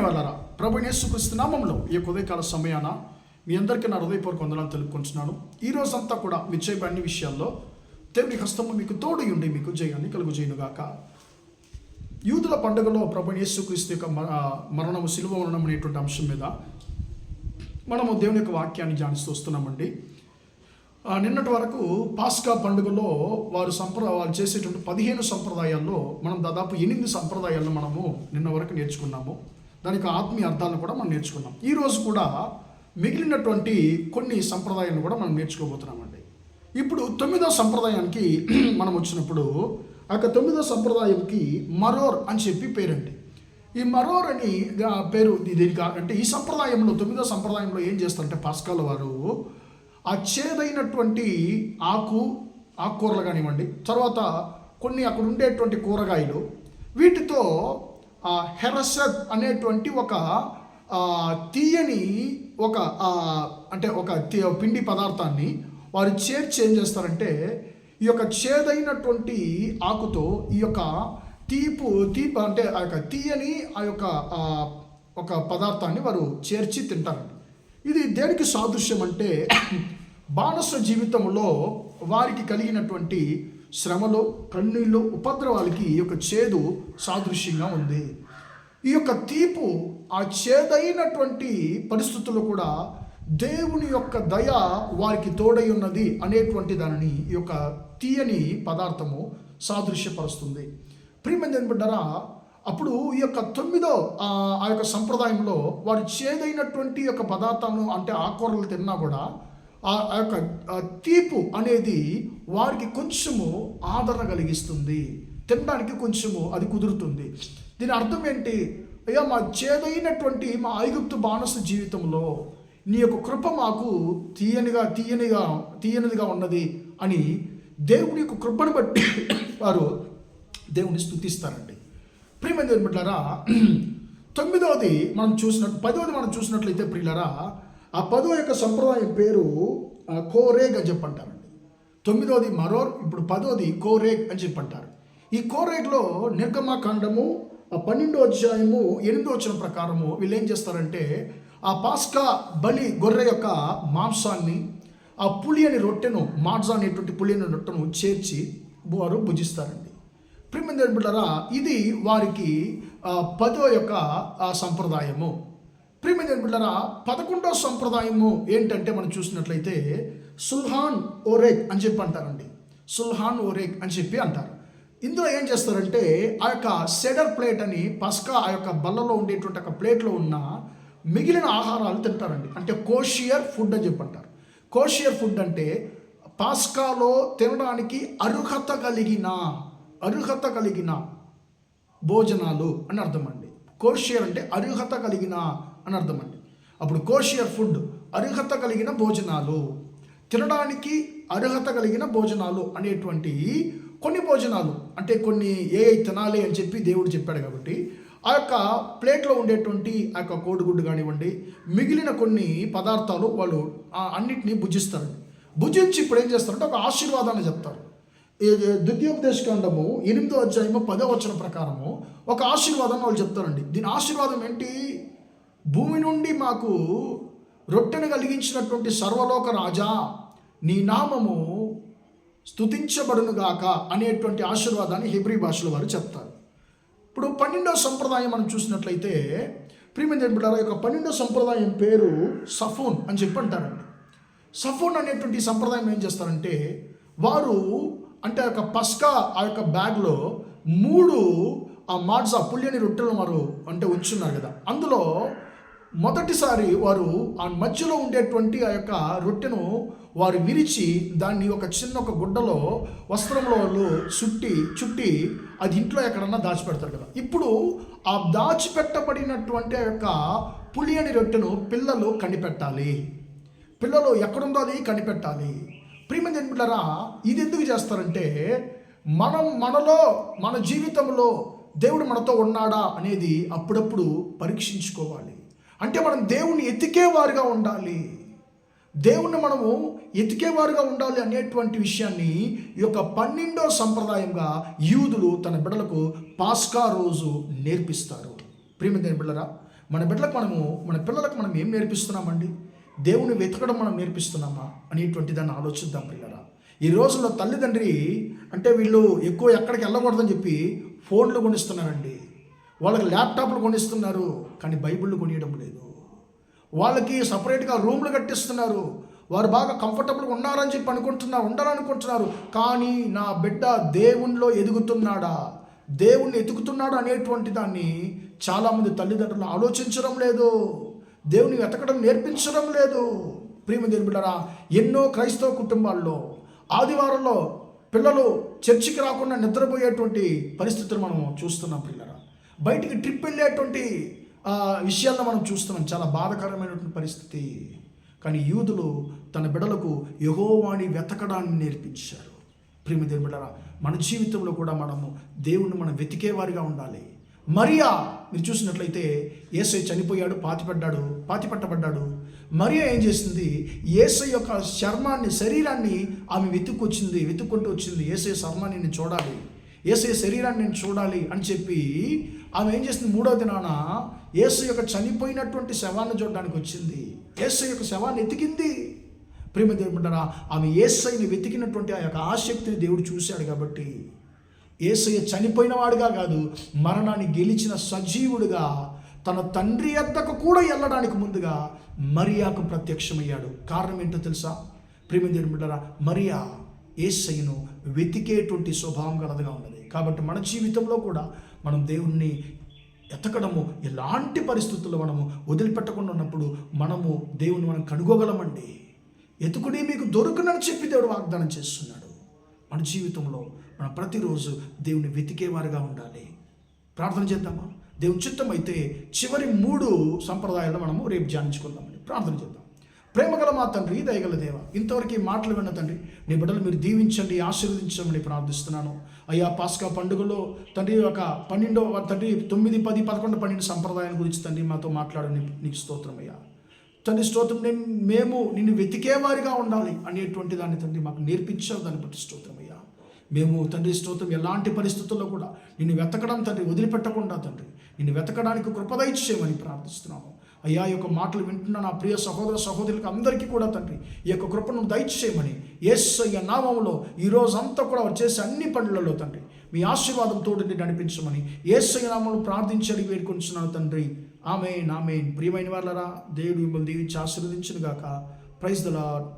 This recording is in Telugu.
ప్రియమైన వాళ్ళారా, ప్రభువైన యేసుక్రీస్తు నామములో ఈ ఉదయకాల సమయాన మీ అందరికీ నా హృదయపూర్వక వందనాలు తెలుపుకుంటున్నాను. ఈ రోజంతా కూడా మీ చేయబడిన అన్ని విషయాల్లో దేవుని హస్తము మీకు తోడు ఉండి మీకు జయాన్ని కలుగుజేయునుగాక. యూదుల పండుగలో ప్రభువైన యేసుక్రీస్తు యొక్క మరణము, శిలువ మరణం అనేటువంటి అంశం మీద మనము దేవుని యొక్క వాక్యాన్ని ధ్యానిస్తూ వస్తున్నామండి. నిన్నటి వరకు పాస్కా పండుగలో వారు చేసేటువంటి 15 సంప్రదాయాల్లో మనం దాదాపు 8 సంప్రదాయాలను మనము నిన్న వరకు నేర్చుకున్నాము. దానికి ఆత్మీయ అర్థాలను కూడా మనం నేర్చుకున్నాం. ఈరోజు కూడా మిగిలినటువంటి కొన్ని సంప్రదాయాలను కూడా మనం నేర్చుకోబోతున్నామండి. ఇప్పుడు 9వ సంప్రదాయానికి మనం వచ్చినప్పుడు ఆ 9వ సంప్రదాయంకి మరోర్ అని చెప్పి పేరండి. ఈ మరోర్ అని పేరు దీనికి అంటే ఈ సంప్రదాయంలో 9వ సంప్రదాయంలో ఏం చేస్తారంటే పాస్కాల వారు ఆ చేదైనటువంటి ఆకుకూరలు కానివ్వండి, తర్వాత కొన్ని అక్కడ ఉండేటువంటి కూరగాయలు, వీటితో హెరసద్ అనేటువంటి ఒక తీయని ఒక పిండి పదార్థాన్ని వారు చేర్చి ఏం చేస్తారంటే ఈ యొక్క చేదైనటువంటి ఆకుతో ఈ యొక్క తీపి అంటే ఆ యొక్క తీయని ఒక పదార్థాన్ని వారు చేర్చి తింటారండి. ఇది దేనికి సాదృశ్యం అంటే బానిస జీవితంలో వారికి కలిగినటువంటి శ్రమలు, కన్నీళ్ళు, ఉపద్రవాలకి ఈ యొక్క చేదు సాదృశ్యంగా ఉంది. ఈ యొక్క తీపు, ఆ చేదైనటువంటి పరిస్థితుల్లో కూడా దేవుని యొక్క దయ వారికి తోడై ఉన్నది అనేటువంటి దానిని ఈ యొక్క తీయని పదార్థము సాదృశ్యపరుస్తుంది. ప్రియమైన బిడ్డలారా, అప్పుడు ఈ యొక్క 9వ ఆ యొక్క సంప్రదాయంలో వారు చేదైనటువంటి యొక్క పదార్థాలను అంటే ఆకుకూరలు తిన్నా కూడా ఆ యొక్క తీపు అనేది వారికి కొంచెము ఆదరణ కలిగిస్తుంది, తినడానికి కొంచెము అది కుదురుతుంది. దీని అర్థం ఏంటి? అయ్యా, మా చేదైనటువంటి మా ఐగుప్తు బానిస జీవితంలో నీ యొక్క కృప మాకు తీయనిదిగా ఉన్నది అని దేవుని యొక్క కృపను బట్టి వారు దేవుని స్తుతిస్తారండి. ప్రియమైన దేవుని బిడ్డలారా, 9వది మనం 10వది మనం చూసినట్లయితే ప్రియులారా, ఆ 10వ యొక్క సంప్రదాయం పేరు కోరేగ్ అని చెప్పంటారండి. 9వది మరోర్, ఇప్పుడు 10వది కోరేగ్ అని చెప్పంటారు. ఈ కోరేగ్లో నిర్గమకాండము 12వ అధ్యాయము 8వ వచనం ప్రకారము వీళ్ళు ఏం చేస్తారంటే ఆ పాస్కా బలి గొర్రె యొక్క మాంసాన్ని, ఆ పులియని రొట్టెను, మాడ్జా అనేటువంటి పులియని రొట్టెను చేర్చి వారు భుజిస్తారండి. ప్రియమైన దేవుని బిడ్డలారా, ఇది వారికి 10వ యొక్క సంప్రదాయము. ప్రియమైన దేవుని బిడ్డలారా, 11వ సంప్రదాయము ఏంటంటే మనం చూసినట్లయితే సుల్హాన్ ఓరేగ్ అని చెప్పి అంటారండి. సుల్హాన్ ఓరేగ్ అని చెప్పి అంటారు. ఇందులో ఏం చేస్తారంటే ఆ యొక్క సెడర్ ప్లేట్ అని పస్కా ఆ యొక్క బల్లలో ఉండేటువంటి ఒక ప్లేట్లో ఉన్న మిగిలిన ఆహారాలు తింటారండి. అంటే కోషియర్ ఫుడ్ అని చెప్పి అంటారు. కోషియర్ ఫుడ్ అంటే పాస్కాలో తినడానికి అర్హత కలిగిన భోజనాలు అని అర్థం అండి. కోషియర్ అంటే అర్హత కలిగిన అని అర్థం అండి. అప్పుడు కోషియర్ ఫుడ్ అర్హత కలిగిన భోజనాలు, తినడానికి అర్హత కలిగిన భోజనాలు అనేటువంటి కొన్ని భోజనాలు, అంటే కొన్ని ఏ తినాలి అని చెప్పి దేవుడు చెప్పాడు కాబట్టి ఆ యొక్క ప్లేట్లో ఉండేటువంటి ఆ యొక్క కోడిగుడ్డు కానివ్వండి, మిగిలిన కొన్ని పదార్థాలు వాళ్ళు అన్నిటినీ భుజిస్తారు. భుజించి ఇప్పుడు ఏం చేస్తారంటే ఒక ఆశీర్వాదాన్ని చెప్తారు. ద్వితీయోపదేశకాండము 8వ అధ్యాయము 10వ వచనం ప్రకారము ఒక ఆశీర్వాదాన్ని వాళ్ళు చెప్తారండి. దీని ఆశీర్వాదం ఏంటి? భూమి నుండి మాకు రొట్టెను కలిగించినటువంటి సర్వలోక రాజా, నీ నామము స్తుతించబడునుగాక అనేటువంటి ఆశీర్వాదాన్ని హెబ్రీ భాషలో వారు చెప్తారు. ఇప్పుడు 12వ సంప్రదాయం మనం చూసినట్లయితే ప్రియమైన దేవుని బిడ్డలారా, యొక్క 12వ సంప్రదాయం పేరు సఫూన్ అని చెప్పి అంటారండి. సఫూన్ అనేటువంటి సంప్రదాయం ఏం చేస్తారంటే వారు అంటే ఆ యొక్క పస్కా ఆ యొక్క బ్యాగ్లో 3 ఆ మాడ్జా పుల్యని రొట్టెలు వారు అంటే ఉంచున్నారు కదా, అందులో మొదటిసారి వారు ఆ మధ్యలో ఉండేటువంటి ఆ యొక్క రొట్టెను వారు విరిచి దాన్ని ఒక గుడ్డలో వస్త్రంలో వాళ్ళు చుట్టి అది ఇంట్లో ఎక్కడన్నా దాచిపెడతారు కదా. ఇప్పుడు ఆ దాచిపెట్టబడినటువంటి ఆ యొక్క పులియని రొట్టెను పిల్లలు కనిపెట్టాలి. పిల్లలు ఎక్కడుందో అది కనిపెట్టాలి. ప్రియమైన దేవుని బిడ్డలారా, ఇది ఎందుకు చేస్తారంటే మన జీవితంలో దేవుడు మనతో ఉన్నాడా అనేది అప్పుడప్పుడు పరీక్షించుకోవాలి. అంటే మనం దేవుణ్ణి ఎతికేవారుగా ఉండాలి. అనేటువంటి విషయాన్ని ఈ యొక్క 12వ సంప్రదాయంగా యూదులు తన బిడ్డలకు పాస్కా రోజు నేర్పిస్తారు. ప్రియమైన దేవుని బిడ్డలారా, మన బిడ్డలకు మన పిల్లలకు మనం ఏం నేర్పిస్తున్నామండి? దేవుని వెతకడం మనం నేర్పిస్తున్నామా అనేటువంటి దాన్ని ఆలోచిద్దాం పిల్లరా. ఈ రోజుల్లో తల్లిదండ్రి అంటే వీళ్ళు ఎక్కువ ఎక్కడికి వెళ్ళకూడదని చెప్పి ఫోన్లు కొనిస్తున్నారండి, వాళ్ళకి ల్యాప్టాప్లు కొనిస్తున్నారు, కానీ బైబిళ్ళు కొనియడం లేదు. వాళ్ళకి సపరేట్గా రూమ్లు కట్టిస్తున్నారు, వారు బాగా కంఫర్టబుల్గా ఉన్నారని చెప్పి ఉండాలనుకుంటున్నారు. కానీ నా బిడ్డ దేవునిలో ఎదుగుతున్నాడా, దేవుణ్ణి ఎతుకుతున్నాడు అనేటువంటి దాన్ని చాలామంది తల్లిదండ్రులు ఆలోచించడం లేదు, దేవుని వెతకడం నేర్పించడం లేదు. ప్రియమైన దేవుని బిడ్డలారా, ఎన్నో క్రైస్తవ కుటుంబాల్లో ఆదివారంలో పిల్లలు చర్చికి రాకుండా నిద్రపోయేటువంటి పరిస్థితులు మనం చూస్తున్నాం పిల్లరా. బయటికి ట్రిప్ వెళ్ళేటువంటి విషయాల్లో మనం చూస్తున్నాం, చాలా బాధాకరమైనటువంటి పరిస్థితి. కానీ యూదులు తన బిడ్డలకు యెహోవాని వెతకడాన్ని నేర్పించారు. ప్రియమైన దేవుని బిడ్డలారా, మన జీవితంలో కూడా మనము దేవుణ్ణి మనం వెతికేవారిగా ఉండాలి. మరియా మీరు చూసినట్లయితే యేసయ్య చనిపోయాడు, పాతిపెట్టబడ్డాడు. మరియా ఏం చేసింది? యేసయ్య యొక్క శరీరాన్ని ఆమె వెతుక్కుంటూ వచ్చింది. యేసయ్య చర్మాన్ని నేను చూడాలి, యేసయ్య శరీరాన్ని నేను చూడాలి అని చెప్పి ఆమె ఏం చేసింది? 3వ దినాన యేసయ్య యొక్క చనిపోయినటువంటి శవాన్ని చూడడానికి వచ్చింది. యేసయ్య యొక్క శవాన్ని ఎతికింది. ప్రియమైన దేవుని బిడ్డలారా, ఆమె యేసయ్యని వెతికినటువంటి ఆ యొక్క ఆసక్తిని దేవుడు చూశాడు. కాబట్టి యేసయ్య చనిపోయిన వాడుగా కాదు, మరణాన్ని గెలిచిన సజీవుడిగా తన తండ్రి యొద్దకు కూడా వెళ్ళడానికి ముందుగా మరియాకు ప్రత్యక్షమయ్యాడు. కారణం ఏంటో తెలుసా? ప్రియమైన దేవుని బిడ్డలారా, మరియా యేసయ్యను వెతికేటువంటి స్వభావం గలదిగా ఉన్నది. కాబట్టి మన జీవితంలో కూడా మనం దేవుణ్ణి ఎతకడము ఎలాంటి పరిస్థితుల్లో మనము వదిలిపెట్టకుండా ఉన్నప్పుడు మనము దేవుని మనం కనుగోగలమండి. ఎతుకుని మీకు దొరుకునని చెప్పి దేవుడు వాగ్దానం చేస్తున్నాడు. మన జీవితంలో మనం ప్రతిరోజు దేవుని వెతికేవారుగా ఉండాలి. ప్రార్థన చేద్దామా? దేవుని చిత్తం అయితే చివరి 3 సంప్రదాయాలు మనము రేపు ధ్యానించుకుందామని ప్రార్థన చేద్దాం. ప్రేమగల మా తండ్రి, దయగల దేవ, ఇంతవరకు ఈ మాటలు విన్న తండ్రి, నీ బిడ్డలు మీరు దీవించండి, ఆశీర్వదించమని ప్రార్థిస్తున్నాను. అయ్యా, పాస్కా పండుగలో తండ్రి ఒక 9 10 10 11 12 సంప్రదాయం గురించి తండ్రి మాతో మాట్లాడని నీకు స్తోత్రం అయ్యా. తండ్రి స్తోత్రం, మేము నిన్ను వెతికేవారిగా ఉండాలి అనేటువంటి దాన్ని తండ్రి మాకు నేర్పించావు. దాన్ని బట్టి స్తోత్రం అయ్యా. మేము తండ్రి స్తోత్రం ఎలాంటి పరిస్థితుల్లో కూడా నిన్ను వెతకడం తండ్రి వదిలిపెట్టకుండా తండ్రి నిన్ను వెతకడానికి కృప దయచేయమని ప్రార్థిస్తున్నాము. అయ్యా, ఈ యొక్క మాటలు వింటున్న నా ప్రియ సహోదర సహోదరులకు అందరికీ కూడా తండ్రి ఈ యొక్క కృపను దయచేయమని యేసయ్య నామములో ఈరోజంతా కూడా చేసే అన్ని పనులలో తండ్రి మీ ఆశీర్వాదం తోడుని నడిపించమని యేసయ్య నామములో ప్రార్థించి అడిగి వేడుకొంచున్నాను తండ్రి. ఆమేన్, ఆమేన్. ప్రియమైన వాళ్ళరా, దేవుడు మిమ్మల్ని దీవించి ఆశీర్వదించును గాక. Praise the lord.